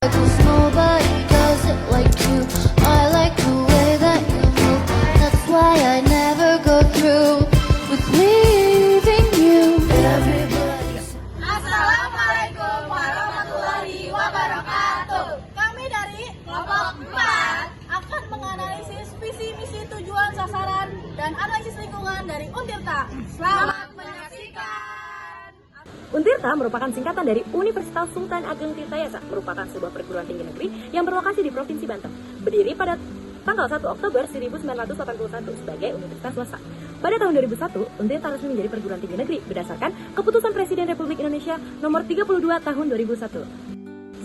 'Cause nobody does it like you. I like the way that you move. That's why I never go through with leaving you. Everybody. Assalamualaikum warahmatullahi wabarakatuh. Kami dari kelompok 4 akan menganalisis visi misi tujuan sasaran dan analisis lingkungan dari Untirta. Selamat menyaksikan. Untirta merupakan singkatan dari Universitas Sultan Ageng Tirtayasa, merupakan sebuah perguruan tinggi negeri yang berlokasi di Provinsi Banten. Berdiri pada tanggal 1 Oktober 1981 sebagai universitas swasta. Pada tahun 2001, Untirta resmi menjadi perguruan tinggi negeri berdasarkan Keputusan Presiden Republik Indonesia Nomor 32 Tahun 2001.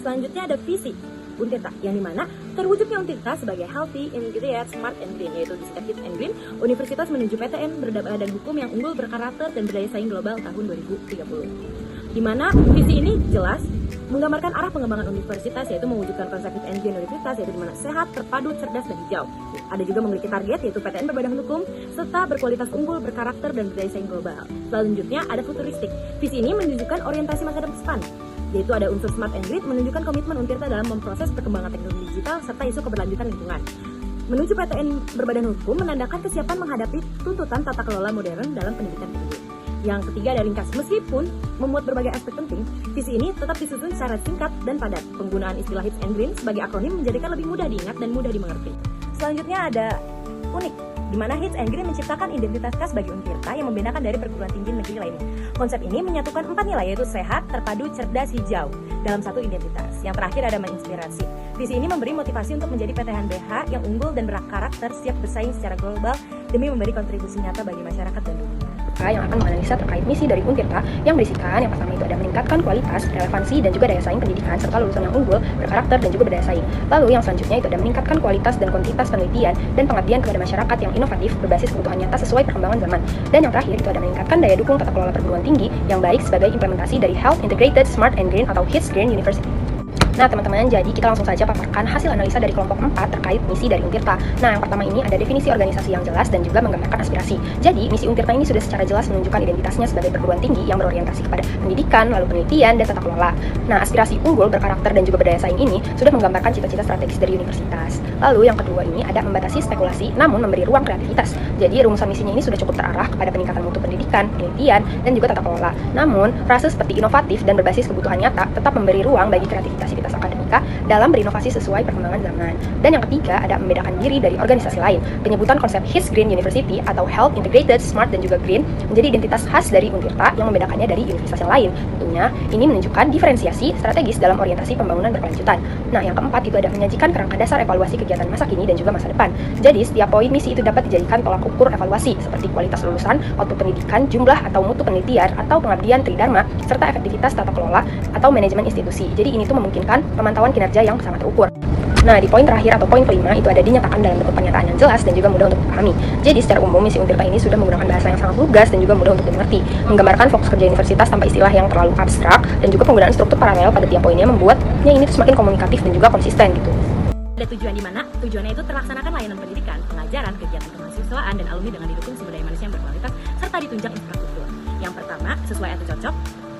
Selanjutnya ada visi Untirta, yang dimana terwujudnya Untirta sebagai healthy, integrated, smart, and green, yaitu disingkat HIT and Green, universitas menuju PTN berbadan hukum yang unggul, berkarakter, dan berdaya saing global tahun 2030. Di mana visi ini jelas menggambarkan arah pengembangan universitas, yaitu mewujudkan konsep HIT and Green universitas, yaitu dimana sehat, terpadu, cerdas, dan hijau. Ada juga memiliki target, yaitu PTN berbadan hukum, serta berkualitas unggul, berkarakter, dan berdaya saing global. Selanjutnya ada futuristik. Visi ini menunjukkan orientasi masa depan, yaitu ada unsur smart and green, menunjukkan komitmen Untirta dalam memproses perkembangan teknologi digital serta isu keberlanjutan lingkungan. Menuju PTN berbadan hukum menandakan kesiapan menghadapi tuntutan tata kelola modern dalam pendidikan tinggi. Yang ketiga ada ringkas. Meskipun memuat berbagai aspek penting, visi ini tetap disusun secara singkat dan padat. Penggunaan istilah HIT and Green sebagai akronim menjadikan lebih mudah diingat dan mudah dimengerti. Selanjutnya ada unik, di mana HIT and Green menciptakan identitas khas bagi Untirta yang membedakan dari perguruan tinggi negeri lainnya. Konsep ini menyatukan 4 nilai, yaitu sehat, terpadu, cerdas, hijau dalam satu identitas. Yang terakhir ada menginspirasi. Visi ini memberi motivasi untuk menjadi PTN BH yang unggul dan berkarakter, siap bersaing secara global demi memberi kontribusi nyata bagi masyarakat dan dunia. Yang akan menganalisa terkait misi dari Untirta yang berisikan yang pertama itu ada meningkatkan kualitas, relevansi, dan juga daya saing pendidikan serta lulusan yang unggul, berkarakter, dan juga berdaya saing. Lalu yang selanjutnya itu ada meningkatkan kualitas dan kuantitas penelitian dan pengabdian kepada masyarakat yang inovatif berbasis kebutuhan nyata sesuai perkembangan zaman. Dan yang terakhir itu ada meningkatkan daya dukung tata kelola perguruan tinggi yang baik sebagai implementasi dari Health Integrated Smart and Green atau HITS Green University. Nah teman-teman, jadi kita langsung saja paparkan hasil analisa dari kelompok 4 terkait misi dari Untirta. Nah yang pertama ini ada definisi organisasi yang jelas dan juga menggambarkan aspirasi. Jadi misi Untirta ini sudah secara jelas menunjukkan identitasnya sebagai perguruan tinggi yang berorientasi kepada pendidikan, lalu penelitian, dan tata kelola. Nah aspirasi unggul, berkarakter, dan juga berdaya saing ini sudah menggambarkan cita-cita strategis dari universitas. Lalu yang kedua ini ada membatasi spekulasi namun memberi ruang kreativitas. Jadi rumusan misinya ini sudah cukup terarah kepada peningkatan mutu pendidikan, penelitian, dan juga tata kelola. Namun frase seperti inovatif dan berbasis kebutuhan nyata tetap memberi ruang bagi kreativitas akademika dalam berinovasi sesuai perkembangan zaman. Dan yang ketiga ada membedakan diri dari organisasi lain. Penyebutan konsep HITS Green University atau Health Integrated Smart dan juga Green menjadi identitas khas dari Untirta yang membedakannya dari universitas yang lain. Tentunya ini menunjukkan diferensiasi strategis dalam orientasi pembangunan berkelanjutan. Nah yang keempat itu ada menyajikan kerangka dasar evaluasi kegiatan masa kini dan juga masa depan. Jadi setiap poin misi itu dapat dijadikan tolak ukur evaluasi seperti kualitas lulusan, output pendidikan, jumlah atau mutu penelitian atau pengabdian tridharma serta efektivitas tata kelola atau manajemen institusi. Jadi ini tuh memungkinkan pemantauan kinerja yang sangat terukur. Nah, di poin terakhir atau poin kelima itu ada dinyatakan dalam bentuk pernyataan yang jelas dan juga mudah untuk dipahami. Jadi, secara umum misi Untirta ini sudah menggunakan bahasa yang sangat lugas dan juga mudah untuk dimengerti, menggambarkan fokus kerja universitas tanpa istilah yang terlalu abstrak dan juga penggunaan struktur paralel pada tiap poinnya membuatnya ini tuh semakin komunikatif dan juga konsisten gitu. Ada tujuan di mana tujuannya itu terlaksanakan layanan pendidikan, pengajaran, kegiatan kemahasiswaan, dan alumni dengan didukung sumber daya manusia yang berkualitas serta ditunjang infrastruktur. Yang pertama, sesuai atau cocok.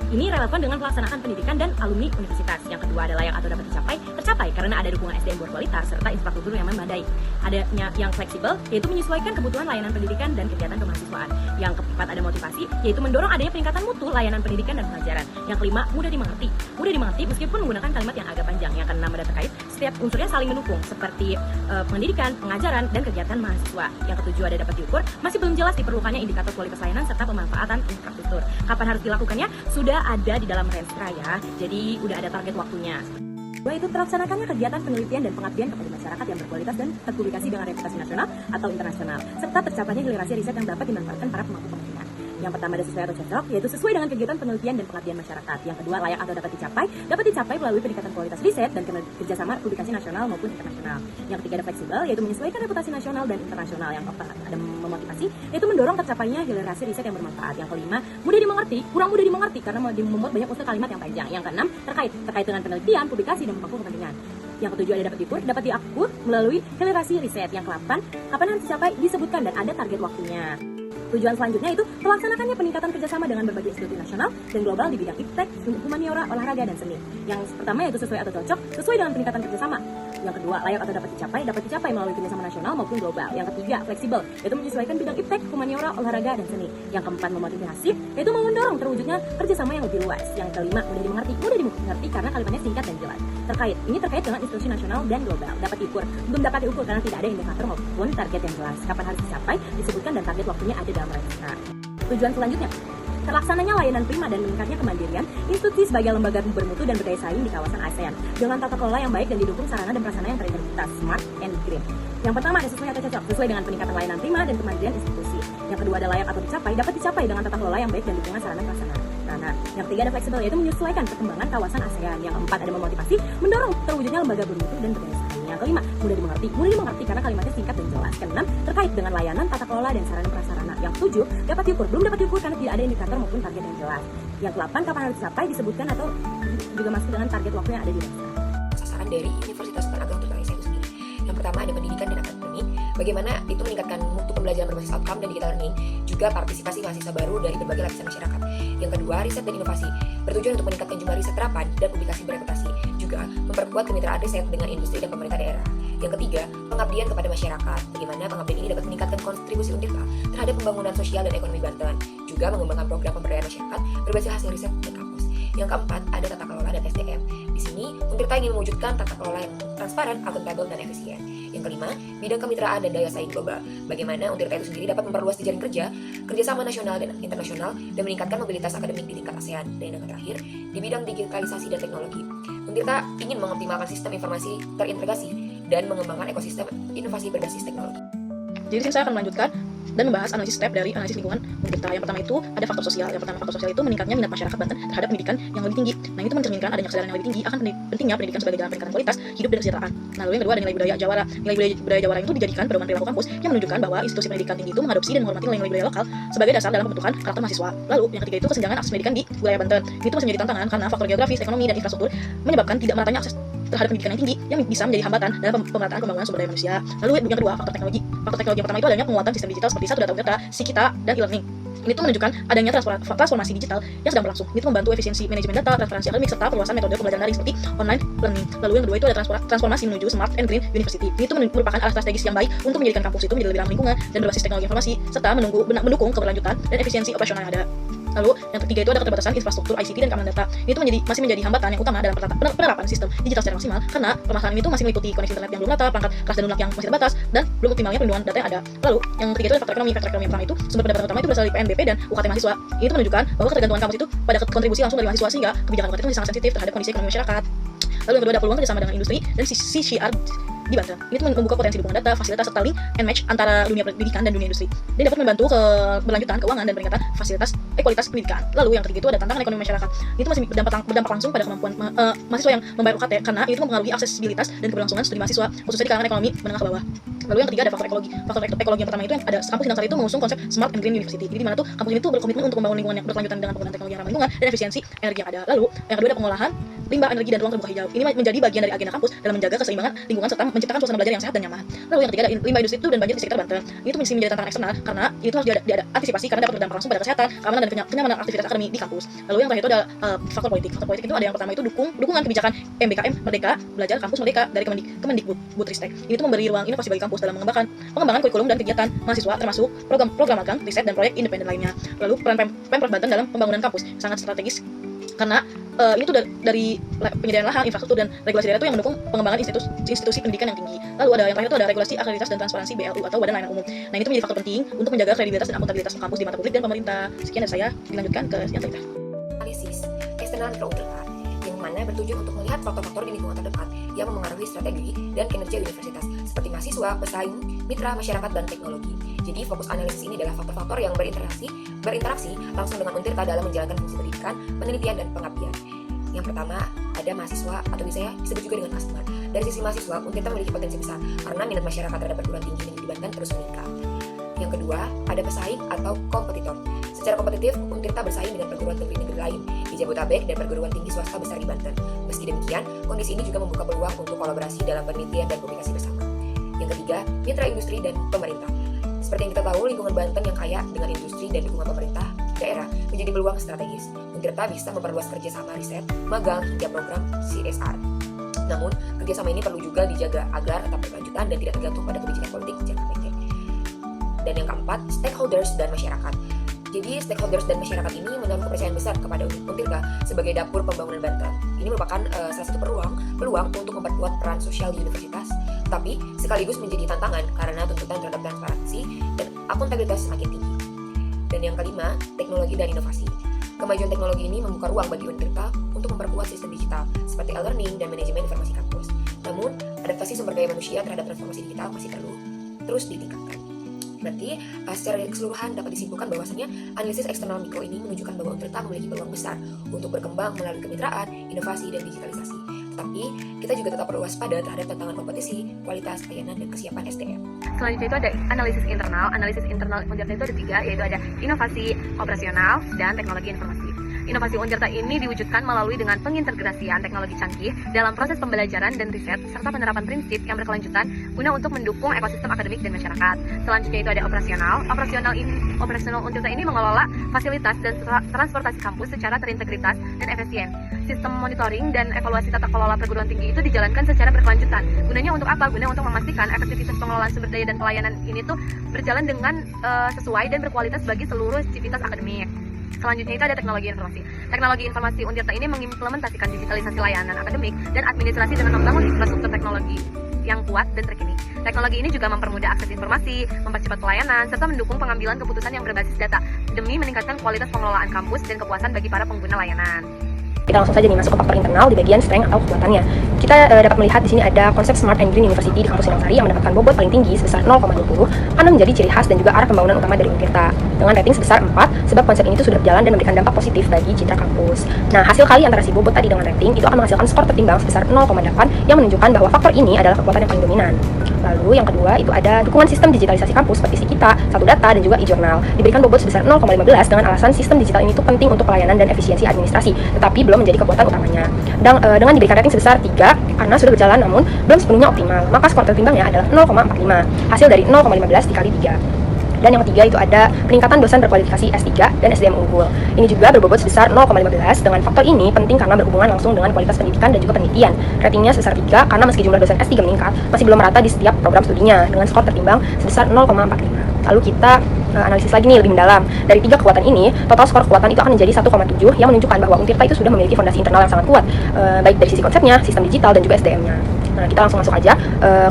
Ini relevan dengan pelaksanaan pendidikan dan alumni universitas. Yang kedua ada layak atau dapat tercapai karena ada dukungan SDM berkualitas serta infrastruktur yang memadai. Adanya yang fleksibel, yaitu menyesuaikan kebutuhan layanan pendidikan dan kegiatan kemahasiswaan. Yang keempat ada motivasi, yaitu mendorong adanya peningkatan mutu layanan pendidikan dan pengajaran. Yang kelima mudah dimengerti. Mudah dimengerti meskipun menggunakan kalimat yang agak panjang. Yang keenam ada terkait, setiap unsurnya saling mendukung seperti pendidikan, pengajaran, dan kegiatan mahasiswa. Yang ketujuh ada dapat diukur, masih belum jelas diperlukannya indikator kualitas layanan serta pemanfaatan infrastruktur. Kapan harus dilakukannya? Sudah ada di dalam Renstra ya, jadi udah ada target waktunya. Kedua itu terlaksanakannya kegiatan penelitian dan pengabdian kepada masyarakat yang berkualitas dan terpublikasi dengan reputasi nasional atau internasional, serta tercapainya hilerasi riset yang dapat dimanfaatkan para pemangku kepentingan. Yang pertama ada sesuai atau cocok, yaitu sesuai dengan kegiatan penelitian dan pengabdian masyarakat. Yang kedua layak atau dapat dicapai melalui peningkatan kualitas riset dan kerjasama publikasi nasional maupun internasional. Yang ketiga ada fleksibel, yaitu menyesuaikan reputasi nasional dan internasional. Yang keempat ada memotivasi, yaitu mendorong tercapainya hilerasi riset yang bermanfaat. Yang kelima mudah dimengerti, kurang mudah dimengerti karena memuat banyak unsur kalimat yang panjang. Yang keenam terkait dengan penelitian, publikasi, dan pemangku kepentingan. Yang ketujuh ada dapat diakur melalui hilerasi riset. Yang ke-8 kapan harus dicapai disebutkan dan ada target waktunya. Tujuan selanjutnya itu melaksanakannya peningkatan kerjasama dengan berbagai institusi nasional dan global di bidang iptek, humaniora, olahraga, dan seni. Yang pertama yaitu sesuai atau cocok, sesuai dengan peningkatan kerjasama. Yang kedua, layak atau dapat dicapai melalui kerjasama nasional maupun global. Yang ketiga, fleksibel, yaitu menyesuaikan bidang iptek, humaniora, olahraga, dan seni. Yang keempat, memotivasi, yaitu mendorong terwujudnya kerjasama yang lebih luas. Yang kelima, mudah dimengerti karena kalimatnya singkat dan jelas. Ini terkait dengan institusi nasional dan global. Dapat diukur, belum dapat diukur karena tidak ada indikator maupun target yang jelas. Kapan harus dicapai, disebutkan dan target waktunya ada dalam register. Tujuan selanjutnya, terlaksananya layanan prima dan meningkatnya kemandirian institusi sebagai lembaga bermutu dan berdaya saing di kawasan ASEAN dengan tata kelola yang baik dan didukung sarana dan prasarana yang terintegritas, smart and green. Yang pertama ada sesuai atau cocok, sesuai dengan peningkatan layanan prima dan kemandirian institusi. Yang kedua ada layak atau dapat dicapai dengan tata kelola yang baik dan dukungan sarana dan prasarana. Yang ketiga ada fleksibel, yaitu menyesuaikan perkembangan kawasan ASEAN. Yang keempat ada memotivasi, mendorong terwujudnya lembaga bermutu dan berdaya saing. Yang kelima, mudah dimengerti karena kalimatnya singkat dan jelas. Keenam, terkait dengan layanan, tata kelola, dan sarana prasarana. Yang tujuh, dapat diukur, belum dapat diukur karena tidak ada indikator maupun target yang jelas. Yang delapan, kapan harus dicapai, disebutkan atau juga masuk dengan target waktu yang ada di dasar. Sasaran dari Universitas Sultan Ageng Tirtayasa itu sendiri. Yang pertama ada pendidikan dan akademi, bagaimana itu meningkatkan mutu pembelajaran berbasis outcome dan digital learning, juga partisipasi mahasiswa baru dari berbagai lapisan masyarakat. Yang kedua, riset dan inovasi, bertujuan untuk meningkatkan jumlah riset terapan dan publikasi bereputasi, juga memperkuat kemitraan riset dengan industri dan pemerintah daerah. Yang ketiga, pengabdian kepada masyarakat, bagaimana pengabdian ini dapat meningkatkan kontribusi Untirta terhadap pembangunan sosial dan ekonomi Banten, juga mengembangkan program pemberdayaan masyarakat berbasis hasil riset dan kampus. Yang keempat, ada tata kelola dan SDM. Di sini, Untirta ingin mewujudkan tata kelola yang transparan, akuntabel, dan efisien. Yang kelima, bidang kemitraan dan daya saing global. Bagaimana Untirta itu sendiri dapat memperluas jejaring kerjasama nasional dan internasional, dan meningkatkan mobilitas akademik di tingkat ASEAN. Dan yang terakhir, di bidang digitalisasi dan teknologi. Untirta ingin mengoptimalkan sistem informasi terintegrasi dan mengembangkan ekosistem inovasi berbasis teknologi. Jadi sini saya akan melanjutkan dan membahas analisis step dari analisis lingkungan Untirta. Yang pertama itu ada faktor sosial. Yang pertama faktor sosial itu meningkatnya minat masyarakat Banten terhadap pendidikan yang lebih tinggi. Nah, itu mencerminkan adanya kesadaran yang lebih tinggi akan pentingnya pendidikan sebagai jalan peningkatan kualitas hidup dan kesejahteraan. Nah, lalu yang kedua ada nilai budaya jawara. Nilai budaya jawara itu dijadikan pedoman perilaku kampus yang menunjukkan bahwa institusi pendidikan tinggi itu mengadopsi dan menghormati nilai budaya lokal sebagai dasar dalam pembentukan karakter mahasiswa. Lalu yang ketiga itu kesenjangan akses pendidikan di wilayah Banten. Itu masih menjadi tantangan karena faktor geografis, ekonomi, dan infrastruktur menyebabkan tidak meratanya akses terhadap pendidikan yang tinggi yang bisa menjadi hambatan dalam pemerataan pembangunan sumber daya manusia. Lalu yang kedua, faktor teknologi. Faktor teknologi yang pertama itu adanya penguatan sistem digital seperti Satu Data Untirta, Sikita, dan e-learning. Ini tuh menunjukkan adanya transformasi digital yang sedang berlangsung. Ini tuh membantu efisiensi manajemen data, transparansi akademik, serta perluasan metode pembelajaran daring seperti online learning. Lalu yang kedua itu ada transformasi menuju smart and green university. Ini tuh merupakan arah strategis yang baik untuk menjadikan kampus itu menjadi lebih ramah lingkungan dan berbasis teknologi informasi, serta mendukung keberlanjutan dan efisiensi operasional yang ada. Lalu yang ketiga itu ada keterbatasan infrastruktur ICT dan keamanan data. Ini tuh masih menjadi hambatan yang utama dalam penerapan sistem digital secara maksimal karena permasalahan ini tuh masih meliputi koneksi internet yang belum rata, perangkat keras dan lunak yang masih terbatas, dan belum optimalnya perlindungan data yang ada. Lalu yang ketiga itu ada faktor ekonomi. Faktor ekonomi yang pertama itu sumber pendapatan utama itu berasal dari PNBP dan UKT mahasiswa. Ini tuh menunjukkan bahwa ketergantungan kampus itu pada kontribusi langsung dari mahasiswa sehingga kebijakan UKT itu masih sangat sensitif terhadap kondisi ekonomi masyarakat. Lalu yang kedua ada peluang kerjasama dengan industri dan CCR di Banten. Ini tuh membuka potensi dukungan data, fasilitas, serta link and match antara dunia pendidikan dan dunia industri. Dan dapat membantu keberlanjutan keuangan dan peningkatan kualitas pendidikan. Lalu yang ketiga itu ada tantangan ekonomi masyarakat. Itu masih berdampak langsung pada kemampuan mahasiswa yang membayar UKT karena itu mempengaruhi aksesibilitas dan keberlangsungan studi mahasiswa khususnya di kalangan ekonomi menengah ke bawah. Lalu yang ketiga ada faktor ekologi. Faktor ekologi yang pertama itu yang ada kampus Sindang Sari itu mengusung konsep Smart and Green University. Jadi di mana tuh kampus ini tuh berkomitmen untuk membangun lingkungan yang berkelanjutan dengan penggunaan teknologi yang ramah lingkungan dan efisiensi energi yang ada. Lalu yang kedua ada pengolahan limbah, energi, dan ruang terbuka hijau. Ini menjadi bagian dari agenda kampus dalam menjaga keseimbangan lingkungan serta menciptakan suasana belajar yang sehat dan nyaman. Lalu yang ketiga ada limbah industri itu dan banjir di sekitar Banten. Ini tuh masih menjadi tantangan eksternal karena itu harus diantisipasi karena dapat berdampak langsung pada kesehatan, keamanan, dan kenyamanan aktivitas akademik di kampus. Lalu yang terakhir itu ada faktor politik. Faktor politik itu ada yang pertama itu dukungan kebijakan MBKM Merdeka Belajar Kampus Merdeka dari Kemendikbudristek. Ini tuh memberi ruang inovasi bagi kampus dalam pengembangan kurikulum dan kegiatan mahasiswa termasuk program magang, riset, dan proyek independen lainnya. Lalu peran Pemprov Banten dalam pembangunan kampus sangat strategis karena ini tuh dari penyediaan lahan, infrastruktur, dan regulasi daerah itu yang mendukung pengembangan institusi pendidikan yang tinggi. Lalu ada yang terakhir itu ada regulasi akreditas dan transparansi BLU atau Badan Layanan Umum. Nah, ini tuh menjadi faktor penting untuk menjaga kredibilitas dan akuntabilitas kampus di mata publik dan pemerintah. Sekian dari saya, dilanjutkan ke yang ketiga. Analisis eksternal Untirta yang mana bertujuan untuk melihat faktor-faktor di lingkungan terdekat yang memengaruhi strategi dan kinerja universitas seperti mahasiswa, pesaing, mitra, masyarakat, dan teknologi. Jadi fokus analisis ini adalah faktor-faktor yang berinteraksi langsung dengan Untirta dalam menjalankan fungsi pendidikan, penelitian, dan pengabdian. Yang pertama ada mahasiswa atau disebut juga dengan customer. Dari sisi mahasiswa, Untirta memiliki potensi besar karena minat masyarakat terhadap perguruan tinggi negeri di Banten terus meningkat. Yang kedua ada pesaing atau kompetitor. Secara kompetitif, Untirta bersaing dengan perguruan tinggi negeri lain di Jabodetabek dan perguruan tinggi swasta besar di Banten. Meski demikian, kondisi ini juga membuka peluang untuk kolaborasi dalam penelitian dan publikasi bersama. Yang ketiga, mitra industri dan pemerintah. Seperti yang kita tahu, lingkungan Banten yang kaya dengan industri dan dukungan pemerintah daerah menjadi peluang strategis. Untirta bisa memperluas kerjasama riset, magang, hingga program CSR. Namun, kerjasama ini perlu juga dijaga agar tetap berkelanjutan dan tidak tergantung pada kebijakan politik jangka pendek. Dan yang keempat, stakeholders dan masyarakat. Jadi, stakeholders dan masyarakat ini menaruh kepercayaan besar kepada Untirta sebagai dapur pembangunan Banten. Ini merupakan salah satu peluang untuk memperkuat peran sosial di universitas, tapi sekaligus menjadi tantangan karena tuntutan terhadap transparansi dan akuntabilitas semakin tinggi. Dan yang kelima, teknologi dan inovasi. Kemajuan teknologi ini membuka ruang bagi Untirta untuk memperkuat sistem digital seperti e-learning dan manajemen informasi kampus. Namun, adaptasi sumber daya manusia terhadap transformasi digital masih perlu terus ditingkatkan. Berarti, secara keseluruhan dapat disimpulkan bahwasanya analisis eksternal mikro ini menunjukkan bahwa Untirta memiliki peluang besar untuk berkembang melalui kemitraan, inovasi, dan digitalisasi. Tetapi, kita juga tetap perlu waspada terhadap tantangan kompetisi, kualitas layanan, dan kesiapan SDM. Selanjutnya itu ada analisis internal. Analisis internal Untirta itu ada 3, yaitu ada inovasi, operasional, dan teknologi informasi. Inovasi Untirta ini diwujudkan melalui dengan pengintegrasian teknologi canggih dalam proses pembelajaran dan riset, serta penerapan prinsip yang berkelanjutan guna untuk mendukung ekosistem akademik dan masyarakat. Selanjutnya itu ada operasional. Operasional Untirta ini mengelola fasilitas dan transportasi kampus secara terintegritas dan efisien. Sistem monitoring dan evaluasi tata kelola perguruan tinggi itu dijalankan secara berkelanjutan. Gunanya untuk apa? Guna untuk memastikan efektivitas pengelolaan sumber daya dan pelayanan ini tuh berjalan dengan sesuai dan berkualitas bagi seluruh civitas akademik. Selanjutnya itu ada teknologi informasi. Teknologi informasi Untirta ini mengimplementasikan digitalisasi layanan akademik dan administrasi dengan membangun infrastruktur teknologi yang kuat dan terkini. Teknologi ini juga mempermudah akses informasi, mempercepat pelayanan, serta mendukung pengambilan keputusan yang berbasis data demi meningkatkan kualitas pengelolaan kampus dan kepuasan bagi para pengguna layanan. Kita langsung saja nih masuk ke faktor internal di bagian strength atau kekuatannya. Kita dapat melihat di sini ada konsep Smart and Green University di kampus Sari yang mendapatkan bobot paling tinggi sebesar 0,20 karena menjadi ciri khas dan juga arah pembangunan utama dari Untirta dengan rating sebesar 4 sebab konsep ini sudah berjalan dan memberikan dampak positif bagi citra kampus. Nah, hasil kali antara si bobot tadi dengan rating itu akan menghasilkan skor tertimbang sebesar 0,8 yang menunjukkan bahwa faktor ini adalah kekuatan yang paling dominan. Lalu yang kedua itu ada dukungan sistem digitalisasi kampus seperti Sikita, Satu Data, dan juga e-Journal. Diberikan bobot sebesar 0,15 dengan alasan sistem digital ini itu penting untuk pelayanan dan efisiensi administrasi, tetapi belum menjadi kekuatan utamanya. Dan dengan diberikan rating sebesar 3 karena sudah berjalan namun belum sepenuhnya optimal, maka skor tertimbangnya adalah 0,45, hasil dari 0,15 dikali 3. Dan yang ketiga itu ada peningkatan dosen berkualifikasi S3 dan SDM unggul. Ini juga berbobot sebesar 0,15 dengan faktor ini penting karena berhubungan langsung dengan kualitas pendidikan dan juga penelitian. Ratingnya sebesar 3 karena meski jumlah dosen S3 meningkat, masih belum merata di setiap program studinya dengan skor tertimbang sebesar 0,45. Lalu kita analisis lagi nih lebih mendalam. Dari 3 kekuatan ini, total skor kekuatan itu akan menjadi 1,7 yang menunjukkan bahwa Untirta itu sudah memiliki fondasi internal yang sangat kuat, baik dari sisi konsepnya, sistem digital, dan juga SDM-nya. Nah, kita langsung masuk aja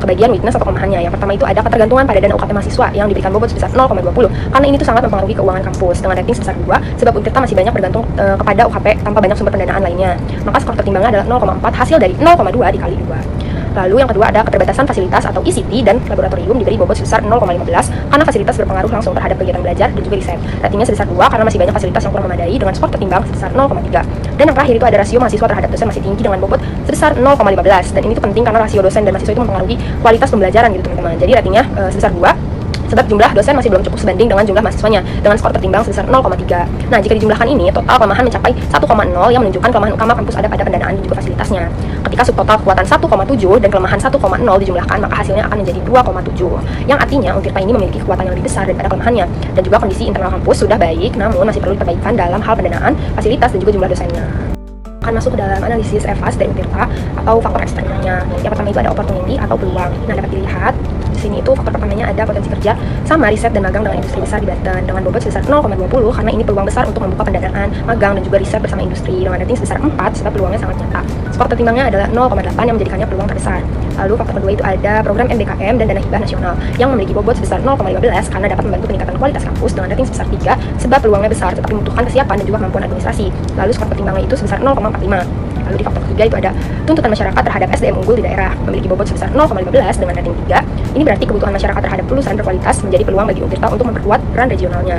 ke bagian weakness atau kelemahannya. Yang pertama itu ada ketergantungan pada dana UKT mahasiswa yang diberikan bobot sebesar 0,20 karena ini tuh sangat mempengaruhi keuangan kampus dengan rating sebesar 2 sebab Untirta masih banyak bergantung kepada UKP tanpa banyak sumber pendanaan lainnya. Maka skor tertimbangnya adalah 0,4 hasil dari 0,2 dikali 2. Lalu yang kedua ada keterbatasan fasilitas atau ICT dan laboratorium diberi bobot sebesar 0,15 karena fasilitas berpengaruh langsung terhadap kegiatan belajar dan juga riset. Ratingnya sebesar 2 karena masih banyak fasilitas yang kurang memadai dengan skor tertimbang sebesar 0,3. Dan yang terakhir itu ada rasio mahasiswa terhadap dosen masih tinggi dengan bobot sebesar 0,15 dan ini tuh penting karena rasio dosen dan mahasiswa itu mempengaruhi kualitas pembelajaran gitu teman-teman. Jadi ratingnya sebesar 2 sebab jumlah dosen masih belum cukup sebanding dengan jumlah mahasiswanya dengan skor tertimbang sebesar 0,3. Nah, jika dijumlahkan ini, total kelemahan mencapai 1,0 yang menunjukkan kelemahan utama kampus ada pada pendanaan dan juga fasilitasnya. Ketika subtotal kekuatan 1,7 dan kelemahan 1,0 dijumlahkan, maka hasilnya akan menjadi 2,7. Yang artinya Untirta ini memiliki kekuatan yang lebih besar daripada kelemahannya. Dan juga kondisi internal kampus sudah baik, namun masih perlu diperbaikan dalam hal pendanaan, fasilitas, dan juga jumlah dosennya. Akan masuk ke dalam analisis EVAS dari Untirta atau faktor eksternalnya. Yang pertama itu ada opportunity atau peluang. Nah, dapat dilihat di sini itu faktor pertamanya ada potensi kerja sama riset dan magang dengan industri besar di Banten dengan bobot sebesar 0,20 karena ini peluang besar untuk membuka pendanaan, magang, dan juga riset bersama industri dengan rating sebesar 4 sebab peluangnya sangat nyata. Skor tertimbangnya adalah 0,8 yang menjadikannya peluang terbesar. Lalu faktor kedua itu ada program MBKM dan dana hibah nasional yang memiliki bobot sebesar 0,15 karena dapat membantu peningkatan kualitas kampus dengan rating sebesar 3 sebab peluangnya besar tetapi membutuhkan kesiapan dan juga kemampuan administrasi. Lalu skor tertimbangnya itu sebesar 0,45. Lalu di faktor ketiga itu ada tuntutan masyarakat terhadap SDM unggul di daerah memiliki bobot sebesar 0,15 dengan rating 3. Ini berarti kebutuhan masyarakat terhadap lulusan berkualitas menjadi peluang bagi Untirta untuk memperkuat peran regionalnya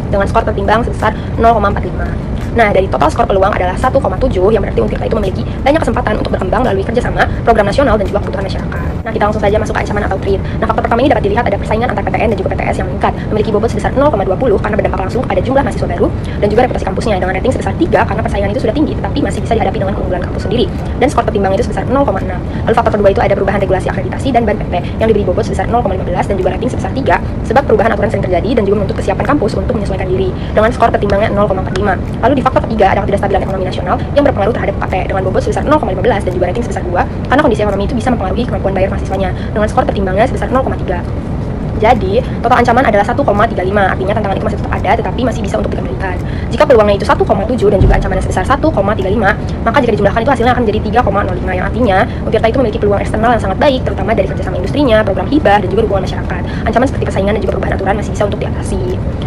dengan skor tertimbang sebesar 0,45. Nah, dari total skor peluang adalah 1,7, yang berarti Untirta itu memiliki banyak kesempatan untuk berkembang melalui kerjasama, program nasional, dan juga kebutuhan masyarakat. Nah, kita langsung saja masuk ke ancaman atau threat. Nah, faktor pertama ini dapat dilihat ada persaingan antar PTN dan juga PTS yang meningkat, memiliki bobot sebesar 0,20 karena berdampak langsung pada jumlah mahasiswa baru, dan juga reputasi kampusnya dengan rating sebesar 3 karena persaingan itu sudah tinggi, tetapi masih bisa dihadapi dengan keunggulan kampus sendiri. Dan skor pertimbangan itu sebesar 0,6. Lalu faktor kedua itu ada perubahan regulasi akreditasi dan ban PP yang diberi bobot sebesar 0,15 dan juga rating sebesar 3, sebab perubahan aturan sering terjadi dan juga menuntut kesiapan kampus untuk menyesuaikan diri dengan skor pertimbangan 0,45. Lalu di faktor ketiga ada ketidakstabilan ekonomi nasional yang berpengaruh terhadap UKT dengan bobot sebesar 0,15 dan juga rating sebesar 2 karena kondisi ekonomi itu bisa mempengaruhi kemampuan bayar mahasiswanya dengan skor pertimbangannya sebesar 0,3. Jadi, total ancaman adalah 1,35, artinya tantangan itu masih tetap ada, tetapi masih bisa untuk dikendalikan. Jika peluangnya itu 1,7 dan juga ancamannya sebesar 1,35, maka jika dijumlahkan itu hasilnya akan menjadi 3,05, yang artinya Untirta itu memiliki peluang eksternal yang sangat baik, terutama dari kerjasama industrinya, program hibah, dan juga dukungan masyarakat. Ancaman seperti persaingan dan juga perubahan aturan masih bisa untuk diatasi.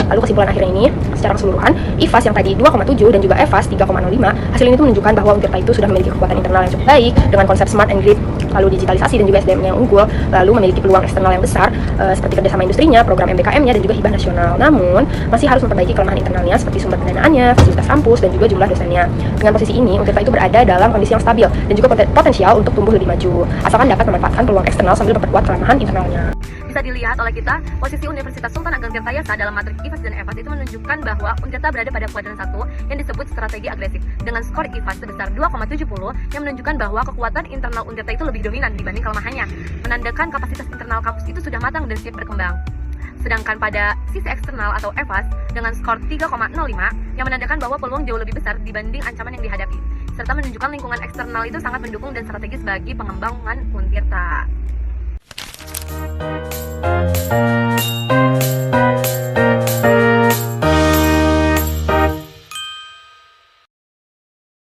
Lalu kesimpulan akhirnya ini, secara keseluruhan, IFAS yang tadi 2,7 dan juga EFAS 3,05, hasil ini itu menunjukkan bahwa Untirta itu sudah memiliki kekuatan internal yang cukup baik, dengan konsep smart and grid, lalu digitalisasi dan juga SDM-nya yang unggul, lalu memiliki peluang eksternal yang besar, seperti kerjasama industrinya, program MBKM-nya, dan juga hibah nasional. Namun, masih harus memperbaiki kelemahan internalnya seperti sumber pendanaannya, fasilitas kampus, dan juga jumlah dosennya. Dengan posisi ini, Untirta itu berada dalam kondisi yang stabil dan juga potensial untuk tumbuh lebih maju, asalkan dapat memanfaatkan peluang eksternal sambil memperkuat kelemahan internalnya. Bisa dilihat oleh kita, posisi Universitas Sultan Ageng Tirtayasa dalam matrik IFAS dan EFAS itu menunjukkan bahwa Untirta berada pada kuadran 1 yang disebut strategi agresif dengan skor IFAS sebesar 2,70 yang menunjukkan bahwa kekuatan internal Untirta itu lebih dominan dibanding kelemahannya, menandakan kapasitas internal kampus itu sudah matang dan siap berkembang. Sedangkan pada sisi eksternal atau EFAS dengan skor 3,05 yang menandakan bahwa peluang jauh lebih besar dibanding ancaman yang dihadapi, serta menunjukkan lingkungan eksternal itu sangat mendukung dan strategis bagi pengembangan Untirta.